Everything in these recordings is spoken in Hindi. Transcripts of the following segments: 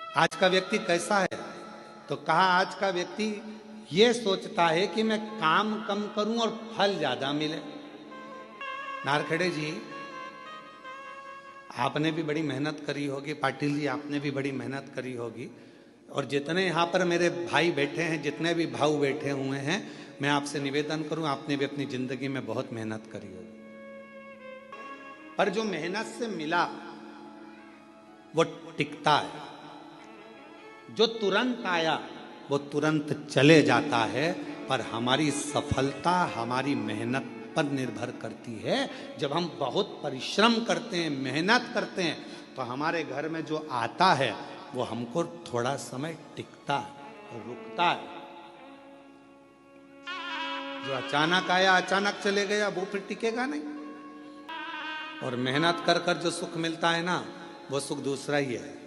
आज का व्यक्ति कैसा है? तो कहा आज का व्यक्ति ये सोचता है कि मैं काम कम करूं और फल ज्यादा मिले। नारखेड़े जी, आपने भी बड़ी मेहनत करी होगी, पाटिल जी आपने भी बड़ी मेहनत करी होगी, और जितने यहाँ पर मेरे भाई बैठे हैं, जितने भी भाऊ बैठे हुए हैं, मैं आपसे निवेदन करूं, आपने भी अपनी जिंदगी में बहुत मेहनत करी होगी, पर जो मेहनत से मिला वो टिकता है। जो तुरंत आया वो तुरंत चले जाता है, पर हमारी सफलता हमारी मेहनत पर निर्भर करती है। जब हम बहुत परिश्रम करते हैं, मेहनत करते हैं, तो हमारे घर में जो आता है वो हमको थोड़ा समय टिकता है, रुकता है। जो अचानक आया अचानक चले गया वो फिर टिकेगा नहीं। और मेहनत कर कर जो सुख मिलता है ना, वो सुख दूसरा ही है।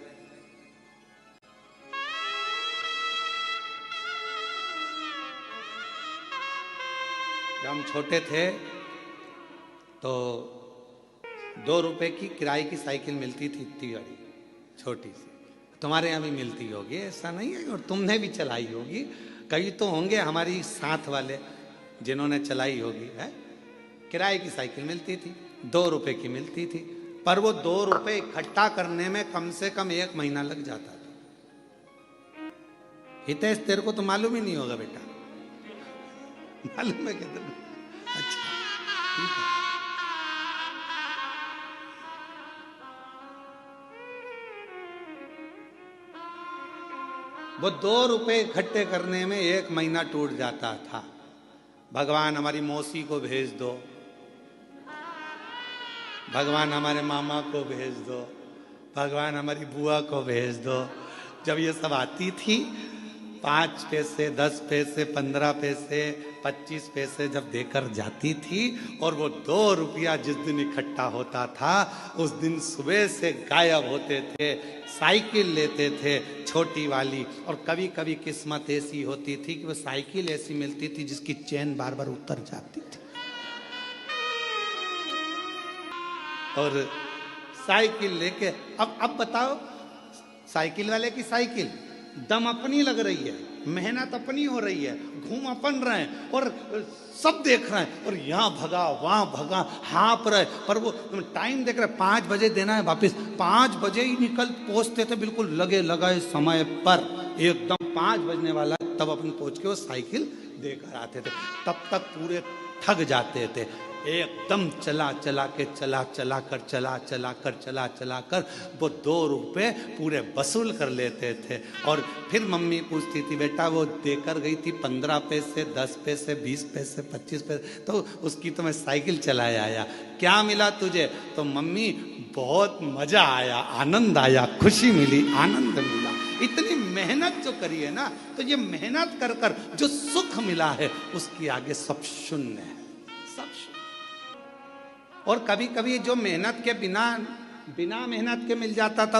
जब हम छोटे थे तो 2 रुपए की किराए की साइकिल मिलती थी, इतनी बड़ी छोटी सी। तुम्हारे यहाँ भी मिलती होगी, ऐसा नहीं है, और तुमने भी चलाई होगी। कई तो होंगे हमारी साथ वाले जिन्होंने चलाई होगी। है, किराए की साइकिल मिलती थी, 2 रुपए की मिलती थी, पर वो 2 रुपए इकट्ठा करने में कम से कम 1 महीना लग जाता था। हितेश, तेरे को तो मालूम ही नहीं होगा बेटा, मालूम है क्या? अच्छा, ठीक है। वो 2 रुपए इकट्ठे करने में 1 महीना टूट जाता था। भगवान हमारी मौसी को भेज दो, भगवान हमारे मामा को भेज दो, भगवान हमारी बुआ को भेज दो। जब ये सब आती थी, 5 पैसे, 10 पैसे, 15 पैसे, 25 पैसे जब देकर जाती थी, और वो 2 रुपया जिस दिन इकट्ठा होता था, उस दिन सुबह से गायब होते थे। साइकिल लेते थे छोटी वाली, और कभी कभी किस्मत ऐसी होती थी कि वो साइकिल ऐसी मिलती थी जिसकी चेन बार बार उतर जाती थी। और साइकिल लेके अब बताओ, साइकिल वाले की साइकिल दम अपनी लग रही है, मेहनत अपनी हो रही है, घूम अपन रहे हैं, और सब देख रहे हैं, और यहाँ भगा वहां भगा, हाँप रहे, पर वो टाइम देख रहे, 5 बजे देना है वापिस। 5 बजे ही निकल पहुंचते थे, बिल्कुल लगे लगाए समय पर, एकदम 5 बजने वाला, तब अपन पहुंच के वो साइकिल देकर आते थे। तब तक पूरे थक जाते थे, एकदम चला कर वो 2 रुपए पूरे वसूल कर लेते थे। और फिर मम्मी पूछती थी, बेटा वो देकर गई थी 15 पैसे, 10 पैसे, 20 पैसे, 25 पैसे, तो उसकी तो मैं साइकिल चलाया आया, क्या मिला तुझे? तो मम्मी बहुत मजा आया, आनंद आया, खुशी मिली, आनंद मिला। इतनी मेहनत जो करी है ना, तो ये मेहनत कर कर जो सुख मिला है, उसके आगे सब शून्य है, सब शून्य। और कभी कभी जो मेहनत के बिना मेहनत के मिल जाता था,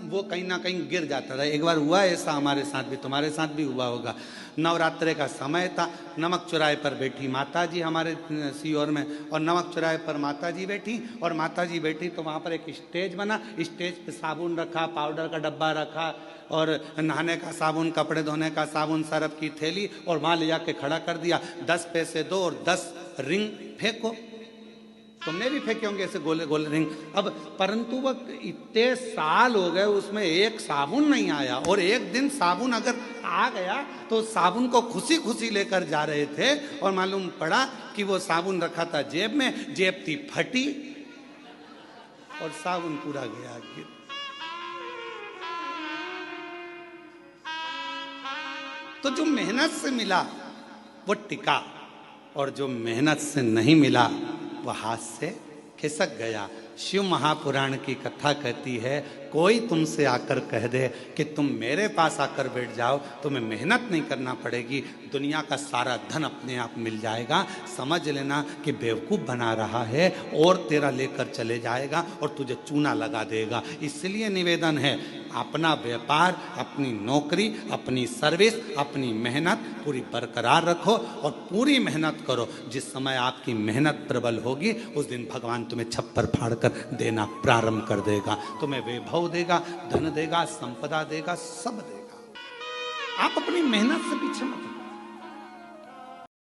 वो कहीं ना कहीं गिर जाता था। एक बार हुआ ऐसा हमारे साथ भी, तुम्हारे साथ भी हुआ होगा। नवरात्रे का समय था, नमक चौराहे पर बैठी माता जी हमारे सीहोर में, और नमक चौराहे पर माता जी बैठी, और माता जी बैठी तो वहाँ पर एक स्टेज बना, स्टेज पे साबुन रखा, पाउडर का डब्बा रखा, और नहाने का साबुन, कपड़े धोने का साबुन, सरफ की थैली, और वहाँ ले जाके खड़ा कर दिया। 10 पैसे दो और 10 रिंग फेंको। तुमने भी फेंके होंगे ऐसे गोले गोले रिंग। अब परंतु वो इतने साल हो गए, उसमें एक साबुन नहीं आया, और एक दिन साबुन अगर आ गया तो साबुन को खुशी खुशी लेकर जा रहे थे, और मालूम पड़ा कि वो साबुन रखा था जेब में, जेब थी फटी, और साबुन पूरा गया गिर। तो जो मेहनत से मिला वो टिका, और जो मेहनत से नहीं मिला वह हाथ से खिसक गया। शिव महापुराण की कथा कहती है, कोई तुमसे आकर कह दे कि तुम मेरे पास आकर बैठ जाओ, तुम्हें मेहनत नहीं करना पड़ेगी, दुनिया का सारा धन अपने आप मिल जाएगा, समझ लेना कि बेवकूफ़ बना रहा है, और तेरा लेकर चले जाएगा और तुझे चूना लगा देगा। इसलिए निवेदन है अपना व्यापार, अपनी नौकरी, अपनी सर्विस, अपनी मेहनत पूरी बरकरार रखो और पूरी मेहनत करो। जिस समय आपकी मेहनत प्रबल होगी उस दिन भगवान तुम्हें छप्पर फाड़ कर देना प्रारंभ कर देगा। तुम्हें वैभव देगा, धन देगा, संपदा देगा, सब देगा। आप अपनी मेहनत से पीछे मत